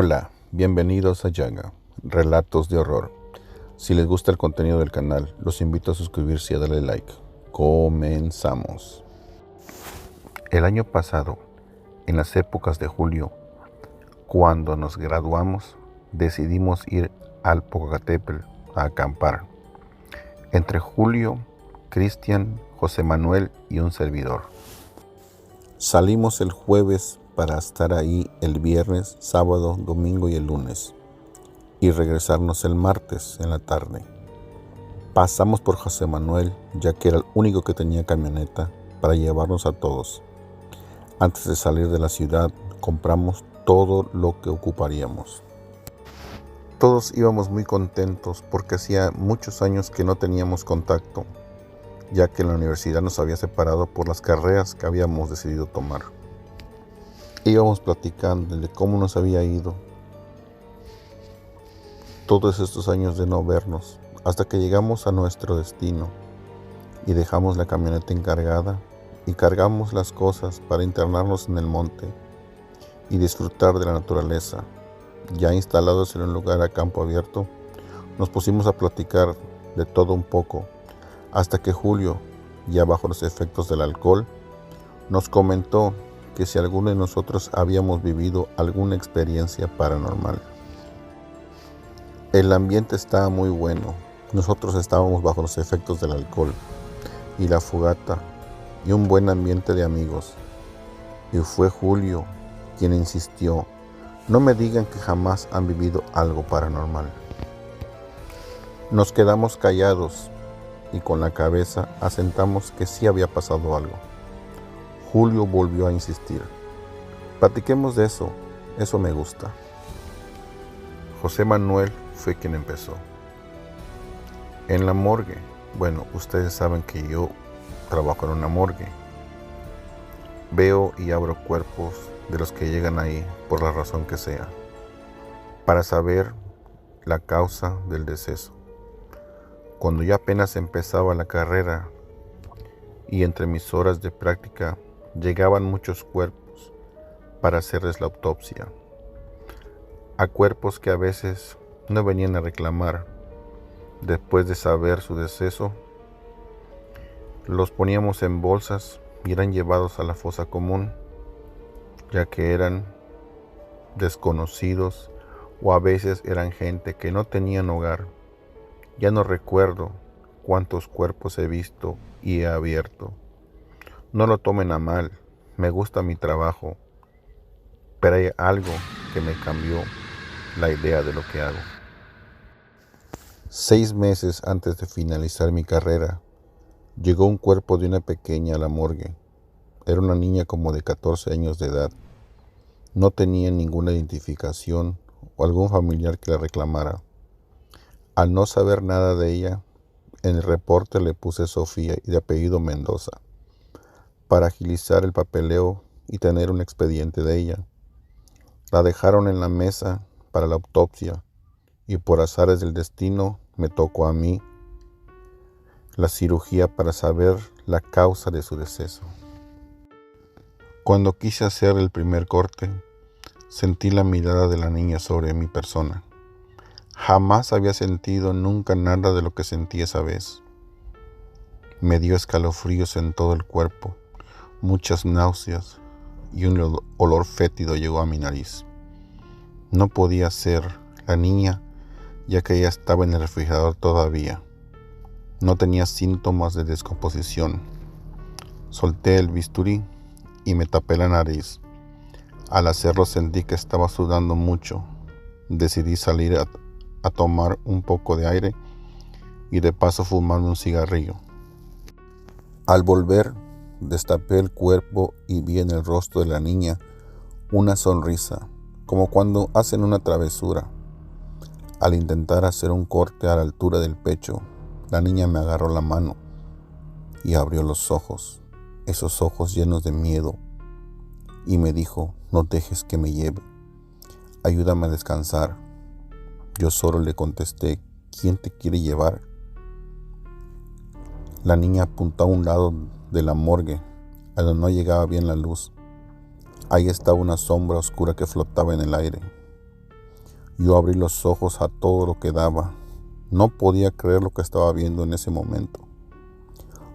Hola, bienvenidos a Yaga, Relatos de Horror. Si les gusta el contenido del canal, los invito a suscribirse y a darle like. Comenzamos. El año pasado, en las épocas de julio, cuando nos graduamos, decidimos ir al Popocatépetl a acampar. Entre Julio, Cristian, José Manuel y un servidor. Salimos el jueves para estar ahí el viernes, sábado, domingo y el lunes, y regresarnos el martes en la tarde. Pasamos por José Manuel, ya que era el único que tenía camioneta para llevarnos a todos. Antes de salir de la ciudad, compramos todo lo que ocuparíamos. Todos íbamos muy contentos porque hacía muchos años que no teníamos contacto, ya que la universidad nos había separado por las carreras que habíamos decidido tomar. Íbamos platicando de cómo nos había ido todos estos años de no vernos, hasta que llegamos a nuestro destino y dejamos la camioneta encargada y cargamos las cosas para internarnos en el monte y disfrutar de la naturaleza. Ya instalados en un lugar a campo abierto, nos pusimos a platicar de todo un poco, hasta que Julio, ya bajo los efectos del alcohol, nos comentó que si alguno de nosotros habíamos vivido alguna experiencia paranormal. El ambiente estaba muy bueno, nosotros estábamos bajo los efectos del alcohol y la fogata y un buen ambiente de amigos. Y fue Julio quien insistió: no me digan que jamás han vivido algo paranormal. Nos quedamos callados y con la cabeza asentamos que sí había pasado algo. Julio volvió a insistir: platiquemos de eso me gusta. José Manuel fue quien empezó. En la morgue, bueno, ustedes saben que yo trabajo en una morgue. Veo y abro cuerpos de los que llegan ahí por la razón que sea, para saber la causa del deceso. Cuando ya apenas empezaba la carrera y entre mis horas de práctica llegaban muchos cuerpos para hacerles la autopsia, a cuerpos que a veces no venían a reclamar. Después de saber su deceso, los poníamos en bolsas y eran llevados a la fosa común, ya que eran desconocidos o a veces eran gente que no tenían hogar. Ya no recuerdo cuántos cuerpos he visto y he abierto. No lo tomen a mal, me gusta mi trabajo, pero hay algo que me cambió la idea de lo que hago. 6 meses antes de finalizar mi carrera, llegó un cuerpo de una pequeña a la morgue. Era una niña como de 14 años de edad. No tenía ninguna identificación o algún familiar que la reclamara. Al no saber nada de ella, en el reporte le puse Sofía y de apellido Mendoza, para agilizar el papeleo y tener un expediente de ella. La dejaron en la mesa para la autopsia y por azares del destino me tocó a mí la cirugía para saber la causa de su deceso. Cuando quise hacer el primer corte, sentí la mirada de la niña sobre mi persona. Jamás había sentido nunca nada de lo que sentí esa vez. Me dio escalofríos en todo el cuerpo, muchas náuseas y un olor fétido llegó a mi nariz. No podía ser la niña, ya que ella estaba en el refrigerador todavía. No tenía síntomas de descomposición. Solté el bisturí y me tapé la nariz. Al hacerlo sentí que estaba sudando mucho. Decidí salir a tomar un poco de aire y de paso fumarme un cigarrillo. Al volver, destapé el cuerpo y vi en el rostro de la niña una sonrisa, como cuando hacen una travesura. Al intentar hacer un corte a la altura del pecho, la niña me agarró la mano y abrió los ojos, esos ojos llenos de miedo, y me dijo: no dejes que me lleve, ayúdame a descansar. Yo solo le contesté: ¿quién te quiere llevar? La niña apuntó a un lado de la morgue, a donde no llegaba bien la luz. Ahí estaba una sombra oscura que flotaba en el aire. Yo abrí los ojos a todo lo que daba. No podía creer lo que estaba viendo en ese momento.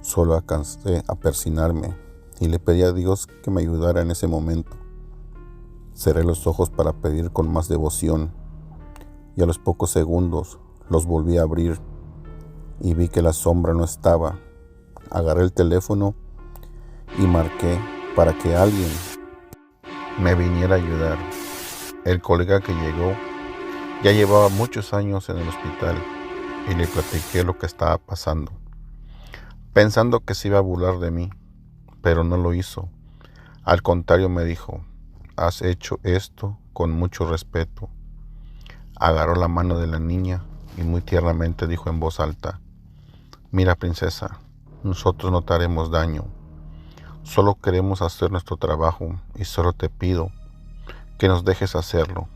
Solo alcancé a persignarme y le pedí a Dios que me ayudara en ese momento. Cerré los ojos para pedir con más devoción y a los pocos segundos los volví a abrir y vi que la sombra no estaba. Agarré el teléfono y marqué para que alguien me viniera a ayudar. El colega que llegó ya llevaba muchos años en el hospital y le platiqué lo que estaba pasando, pensando que se iba a burlar de mí, pero no lo hizo. Al contrario, me dijo: has hecho esto con mucho respeto. Agarró la mano de la niña y muy tiernamente dijo en voz alta: mira, princesa, nosotros no te haremos daño. Solo queremos hacer nuestro trabajo y solo te pido que nos dejes hacerlo.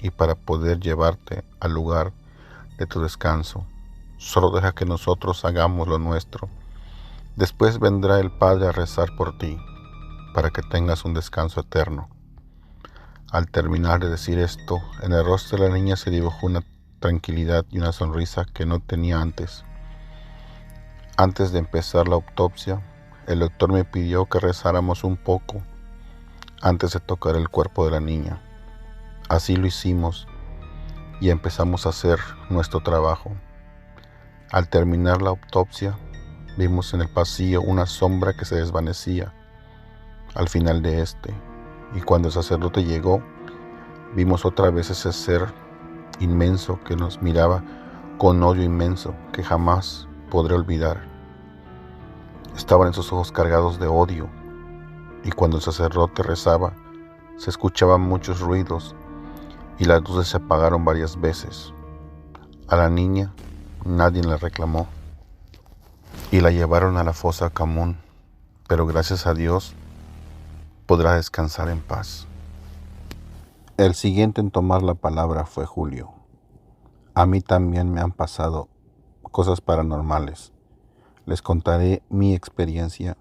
Y para poder llevarte al lugar de tu descanso, solo deja que nosotros hagamos lo nuestro. Después vendrá el Padre a rezar por ti, para que tengas un descanso eterno. Al terminar de decir esto, en el rostro de la niña se dibujó una tranquilidad y una sonrisa que no tenía antes. Antes de empezar la autopsia, el doctor me pidió que rezáramos un poco antes de tocar el cuerpo de la niña. Así lo hicimos y empezamos a hacer nuestro trabajo. Al terminar la autopsia, vimos en el pasillo una sombra que se desvanecía al final de este, y cuando el sacerdote llegó, vimos otra vez ese ser inmenso que nos miraba con odio inmenso que jamás podré olvidar. Estaban en sus ojos cargados de odio, y cuando el sacerdote rezaba, se escuchaban muchos ruidos y las luces se apagaron varias veces. A la niña nadie la reclamó y la llevaron a la fosa común, pero gracias a Dios podrá descansar en paz. El siguiente en tomar la palabra fue Julio. A mí también me han pasado cosas paranormales. Les contaré mi experiencia.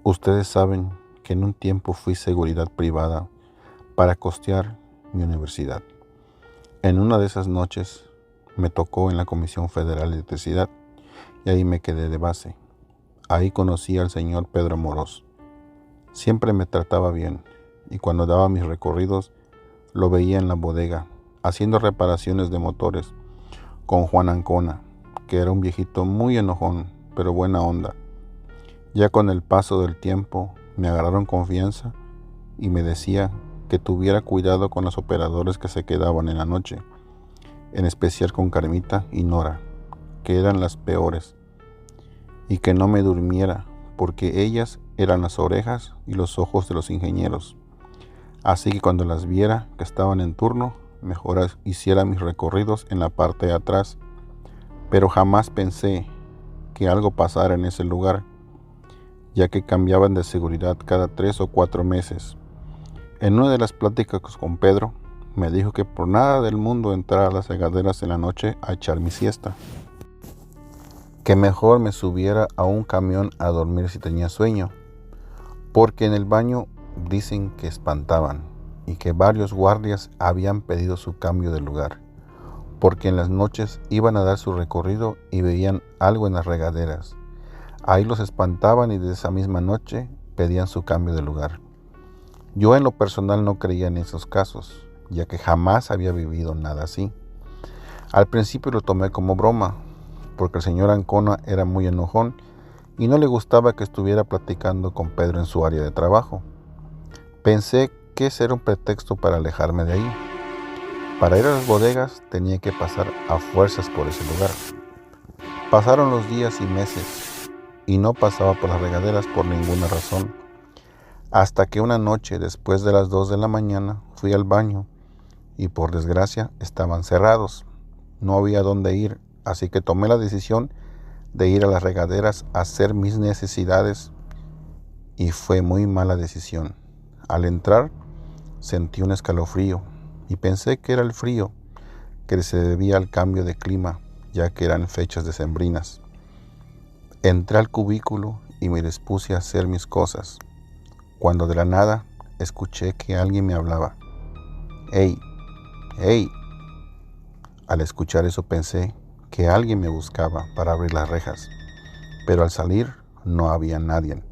Ustedes saben que en un tiempo fui seguridad privada para costear mi universidad. En una de esas noches me tocó en la Comisión Federal de Electricidad y ahí me quedé de base. Ahí conocí al señor Pedro Amorós. Siempre me trataba bien y cuando daba mis recorridos lo veía en la bodega haciendo reparaciones de motores con Juan Ancona, que era un viejito muy enojón, pero buena onda. Ya con el paso del tiempo me agarraron confianza y me decía que tuviera cuidado con los operadores que se quedaban en la noche, en especial con Carmita y Nora, que eran las peores, y que no me durmiera porque ellas eran las orejas y los ojos de los ingenieros. Así que cuando las viera que estaban en turno, mejor hiciera mis recorridos en la parte de atrás. Pero jamás pensé que algo pasara en ese lugar, ya que cambiaban de seguridad cada 3 o 4 meses. En una de las pláticas con Pedro, me dijo que por nada del mundo entrara a las regaderas en la noche a echar mi siesta. Que mejor me subiera a un camión a dormir si tenía sueño, porque en el baño dicen que espantaban y que varios guardias habían pedido su cambio de lugar, porque en las noches iban a dar su recorrido y veían algo en las regaderas. Ahí los espantaban y de esa misma noche pedían su cambio de lugar. Yo en lo personal no creía en esos casos, ya que jamás había vivido nada así. Al principio lo tomé como broma, porque el señor Ancona era muy enojón y no le gustaba que estuviera platicando con Pedro en su área de trabajo. Pensé que ese era un pretexto para alejarme de ahí. Para ir a las bodegas tenía que pasar a fuerzas por ese lugar. Pasaron los días y meses y no pasaba por las regaderas por ninguna razón. Hasta que una noche, después de las 2 de la mañana, fui al baño y por desgracia estaban cerrados. No había dónde ir, así que tomé la decisión de ir a las regaderas a hacer mis necesidades y fue muy mala decisión. Al entrar sentí un escalofrío y pensé que era el frío, que se debía al cambio de clima, ya que eran fechas decembrinas. Entré al cubículo y me dispuse a hacer mis cosas, cuando de la nada escuché que alguien me hablaba. «Hey, ¡Hey! Al escuchar eso pensé que alguien me buscaba para abrir las rejas, pero al salir no había nadie.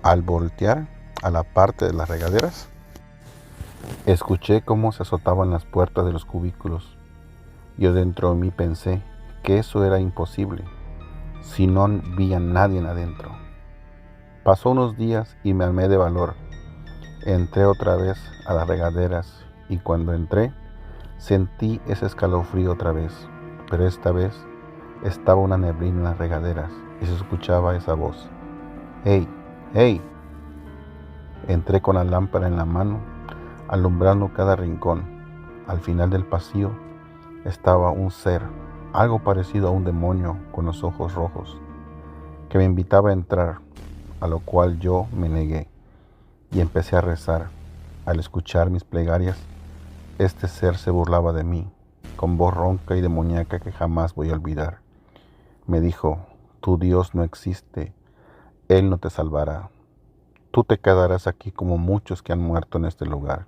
Al voltear a la parte de las regaderas, escuché cómo se azotaban las puertas de los cubículos. Yo dentro de mí pensé que eso era imposible, si no había nadie adentro. Pasó unos días y me armé de valor. Entré otra vez a las regaderas y cuando entré sentí ese escalofrío otra vez, pero esta vez estaba una neblina en las regaderas y se escuchaba esa voz. ¡Hey! ¡Hey! Entré con la lámpara en la mano, alumbrando cada rincón. Al final del pasillo estaba un ser, algo parecido a un demonio con los ojos rojos, que me invitaba a entrar, a lo cual yo me negué y empecé a rezar. Al escuchar mis plegarias, este ser se burlaba de mí, con voz ronca y demoníaca que jamás voy a olvidar. Me dijo: tu Dios no existe, Él no te salvará. Tú te quedarás aquí como muchos que han muerto en este lugar.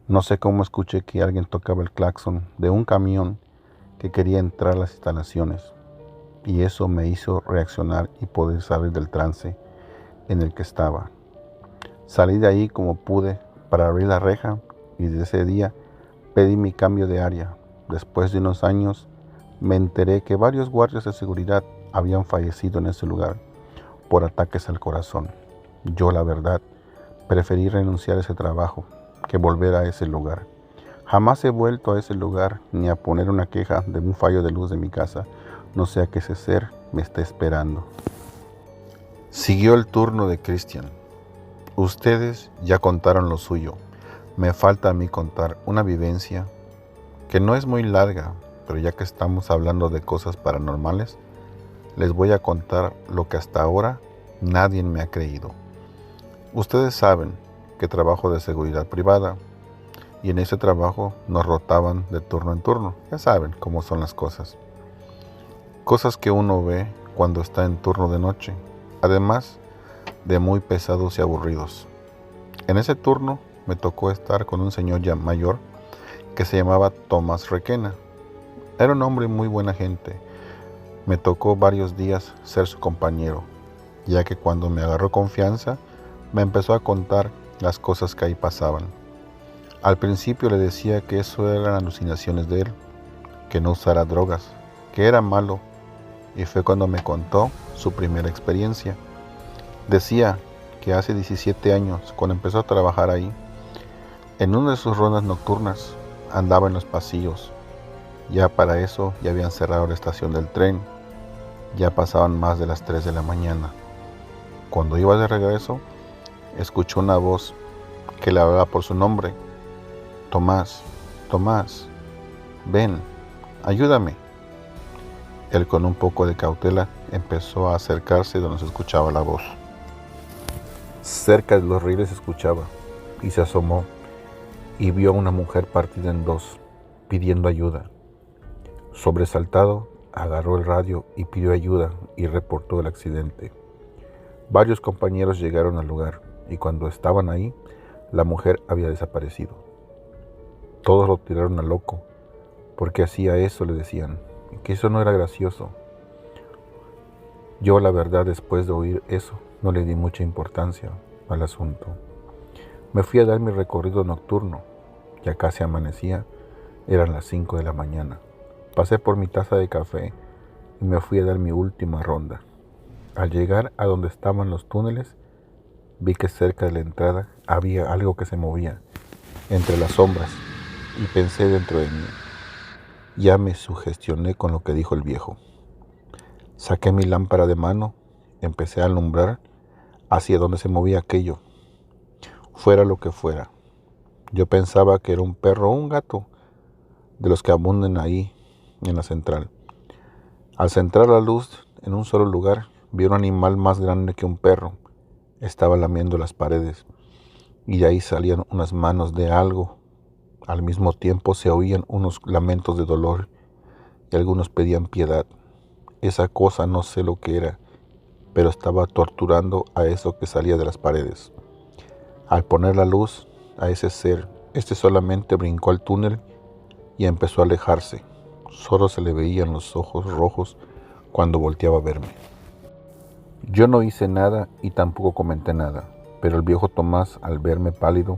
No sé cómo escuché que alguien tocaba el claxon de un camión que quería entrar a las instalaciones, y eso me hizo reaccionar y poder salir del trance en el que estaba. Salí de ahí como pude para abrir la reja y desde ese día pedí mi cambio de área. Después de unos años me enteré que varios guardias de seguridad habían fallecido en ese lugar por ataques al corazón. Yo, la verdad, preferí renunciar a ese trabajo que volver a ese lugar. Jamás he vuelto a ese lugar ni a poner una queja de un fallo de luz de mi casa, no sea que ese ser me esté esperando. Siguió el turno de Cristian. Ustedes ya contaron lo suyo. Me falta a mí contar una vivencia que no es muy larga, pero ya que estamos hablando de cosas paranormales, les voy a contar lo que hasta ahora nadie me ha creído. Ustedes saben que trabajo de seguridad privada y en ese trabajo nos rotaban de turno en turno. Ya saben cómo son las cosas. Cosas que uno ve cuando está en turno de noche, además de muy pesados y aburridos. En ese turno me tocó estar con un señor ya mayor que se llamaba Tomás Requena. Era un hombre muy buena gente. Me tocó varios días ser su compañero, ya que cuando me agarró confianza, me empezó a contar las cosas que ahí pasaban. Al principio le decía que eso eran alucinaciones de él, que no usara drogas, que era malo, y fue cuando me contó su primera experiencia. Decía que hace 17 años, cuando empezó a trabajar ahí, en una de sus rondas nocturnas, andaba en los pasillos. Ya para eso ya habían cerrado la estación del tren, ya pasaban más de las 3 de la mañana. Cuando iba de regreso, escuchó una voz que le hablaba por su nombre. Tomás, Tomás, ven, ayúdame. Él con un poco de cautela empezó a acercarse donde se escuchaba la voz. Cerca de los rieles se escuchaba y se asomó y vio a una mujer partida en dos, pidiendo ayuda. Sobresaltado, agarró el radio y pidió ayuda y reportó el accidente. Varios compañeros llegaron al lugar y cuando estaban ahí, la mujer había desaparecido. Todos lo tiraron a loco, porque hacía eso, le decían, que eso no era gracioso. Yo, la verdad, después de oír eso, no le di mucha importancia al asunto. Me fui a dar mi recorrido nocturno. Ya casi amanecía, eran las 5 de la mañana. Pasé por mi taza de café y me fui a dar mi última ronda. Al llegar a donde estaban los túneles, vi que cerca de la entrada había algo que se movía entre las sombras y pensé dentro de mí. Ya me sugestioné con lo que dijo el viejo. Saqué mi lámpara de mano, empecé a alumbrar hacia donde se movía aquello, fuera lo que fuera. Yo pensaba que era un perro o un gato, de los que abundan ahí en la central. Al centrar la luz en un solo lugar, vi un animal más grande que un perro. Estaba lamiendo las paredes y de ahí salían unas manos de algo. Al mismo tiempo se oían unos lamentos de dolor y algunos pedían piedad. Esa cosa no sé lo que era, pero estaba torturando a eso que salía de las paredes. Al poner la luz a ese ser, Este solamente brincó al túnel y empezó a alejarse. Solo se le veían los ojos rojos cuando volteaba a verme. Yo no hice nada y tampoco comenté nada, pero el viejo Tomás, al verme pálido,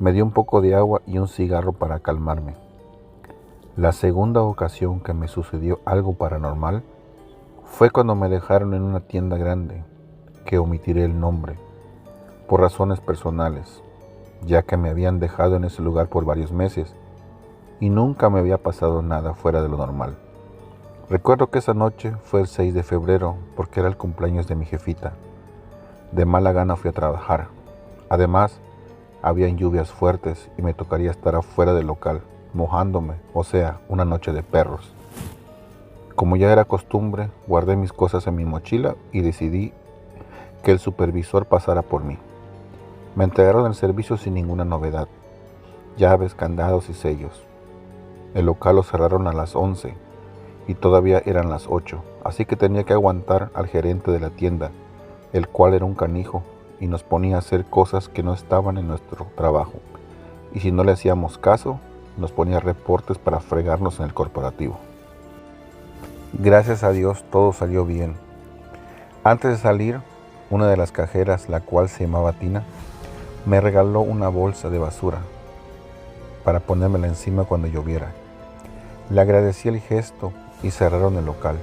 me dio un poco de agua y un cigarro para calmarme. La segunda ocasión que me sucedió algo paranormal fue cuando me dejaron en una tienda grande, que omitiré el nombre, por razones personales, ya que me habían dejado en ese lugar por varios meses y nunca me había pasado nada fuera de lo normal. Recuerdo que esa noche fue el 6 de febrero porque era el cumpleaños de mi jefita. De mala gana fui a trabajar. Además, habían lluvias fuertes y me tocaría estar afuera del local, mojándome, o sea, una noche de perros. Como ya era costumbre, guardé mis cosas en mi mochila y decidí que el supervisor pasara por mí. Me entregaron el servicio sin ninguna novedad, llaves, candados y sellos. El local lo cerraron a las 11 y todavía eran las 8, así que tenía que aguantar al gerente de la tienda, el cual era un canijo y nos ponía a hacer cosas que no estaban en nuestro trabajo. Y si no le hacíamos caso, nos ponía reportes para fregarnos en el corporativo. Gracias a Dios todo salió bien. Antes de salir, una de las cajeras, la cual se llamaba Tina, me regaló una bolsa de basura para ponérmela encima cuando lloviera. Le agradecí el gesto y cerraron el local.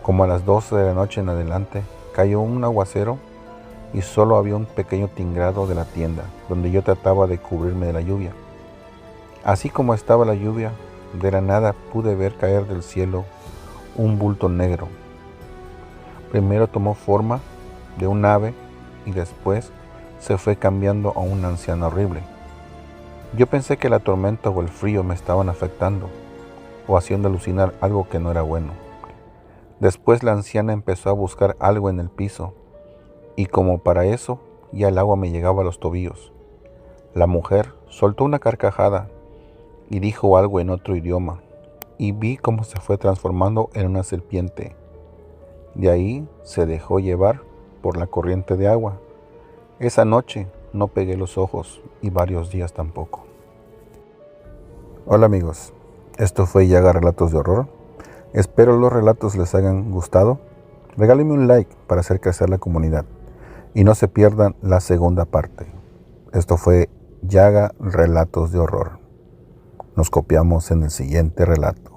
Como a las 12 de la noche en adelante, cayó un aguacero y solo había un pequeño tinglado de la tienda, donde yo trataba de cubrirme de la lluvia. Así como estaba la lluvia, de la nada pude ver caer del cielo un bulto negro. Primero tomó forma de un ave y después se fue cambiando a una anciana horrible. Yo pensé que la tormenta o el frío me estaban afectando o haciendo alucinar algo que no era bueno. Después la anciana empezó a buscar algo en el piso y como para eso ya el agua me llegaba a los tobillos. La mujer soltó una carcajada y dijo algo en otro idioma y vi cómo se fue transformando en una serpiente. De ahí se dejó llevar por la corriente de agua. Esa noche no pegué los ojos y varios días tampoco. Hola amigos, esto fue Yaga Relatos de Horror. Espero los relatos les hayan gustado. Regálenme un like para hacer crecer la comunidad y no se pierdan la segunda parte. Esto fue Yaga Relatos de Horror. Nos copiamos en el siguiente relato.